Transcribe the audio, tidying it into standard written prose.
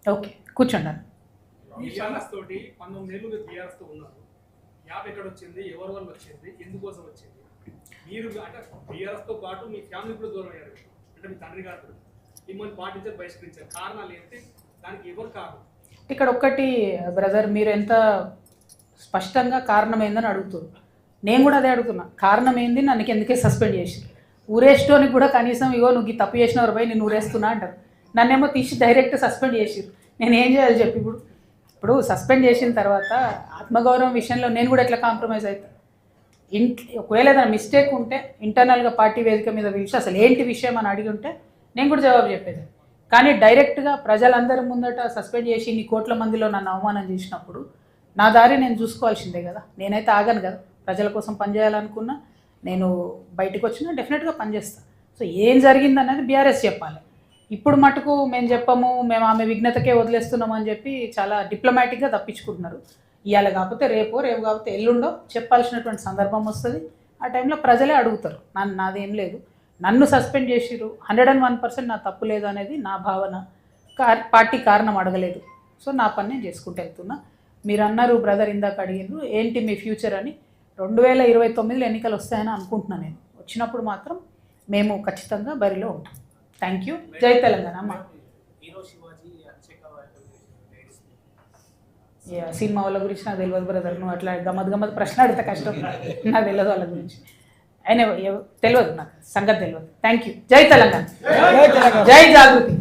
Okay, కూర్చోండి. BRS తోటి 19 ఏళ్ళు మీరు బీఆర్ఎస్ తో ఉన్నారు. యాప్ ఎక్కడ వచ్చింది, ఎవరి వల్ల వచ్చింది, ఎందుకోసం వచ్చింది? మీరు అంటే బీఆర్ఎస్ తో పాటు మీ ఫ్యామిలీ కూడా దూరం అయ్యారు. అంటే మీ తండ్రి గారు మిమ్మల్ని పాటించారు, బహిష్కరించారు. కారణాలు ఏంటి? దానికి ఎవరు కారణం? ఇక్కడ ఒక్కటి బ్రదర్, మీరు ఎంత స్పష్టంగా కారణం ఏందని అడుగుతున్నారు. నేను కూడా అదే అడుగుతున్నా, కారణం ఏంది, నన్ను ఎందుకే సస్పెండ్ చేసి ఊరేస్టోనికి కూడా కనీసం ఇగో నువ్వు తప్పు చేసినవారు పోయి నేను ఊరేస్తున్నా అంటారు. నన్నేమో తీసి డైరెక్ట్ సస్పెండ్ చేసిరు. నేను ఏం చేయాలి చెప్పి? ఇప్పుడు సస్పెండ్ చేసిన తర్వాత ఆత్మగౌరవం విషయంలో నేను కూడా ఎట్లా కాంప్రమైజ్ అవుతాను? ఒకవేళ ఏదైనా మిస్టేక్ ఉంటే ఇంటర్నల్గా పార్టీ వేదిక మీద పిలిచి అసలు ఏంటి విషయం అని అడిగి ఉంటే నేను కూడా జవాబు చెప్పేది. కానీ డైరెక్ట్గా ప్రజలందరి ముందట సస్పెండ్ చేసి ఇన్ని కోట్ల మందిలో నన్ను అవమానం చేసినప్పుడు నా దారి నేను చూసుకోవాల్సిందే కదా. నేనైతే ఆగను కదా. ప్రజల కోసం పనిచేయాలనుకున్నా, నేను బయటకు వచ్చినా డెఫినెట్గా పనిచేస్తాను. సో ఏం జరిగిందనేది బీఆర్ఎస్ చెప్పాలి. ఇప్పుడు మటుకు మేము చెప్పము, మేము ఆమె విఘ్నతకే వదిలేస్తున్నాం అని చెప్పి చాలా డిప్లొమాటిక్గా తప్పించుకుంటున్నారు. ఇవాళ కాకపోతే రేపు కాకపోతే ఎల్లుండో చెప్పాల్సినటువంటి సందర్భం వస్తుంది. ఆ టైంలో ప్రజలే అడుగుతారు. నాదేం లేదు, నన్ను సస్పెండ్ చేసిరు, 101% నా తప్పు లేదు అనేది నా భావన. పార్టీ కారణం అడగలేదు. సో నా పని నేను చేసుకుంటూ వెళ్తున్నా. మీరు అన్నారు బ్రదర్, ఇందాక అడిగినారు ఏంటి మీ ఫ్యూచర్ అని. 2029లో ఎన్నికలు వస్తాయని అనుకుంటున్నాను నేను. వచ్చినప్పుడు మాత్రం మేము ఖచ్చితంగా బరిలో ఉంటాం. Thank you. జై తెలంగాణ అమ్మ. సినిమా వాళ్ళ గురించి నాకు తెలియదు బ్రదర్. నువ్వు అట్లా గమ్మత్ ప్రశ్న అడిగితే కష్టం. నాకు తెలియదు వాళ్ళ గురించి. అయినా తెలియదు, నాకు సంగతి తెలియదు. Thank you. జై తెలంగాణ, జై జాగృతి.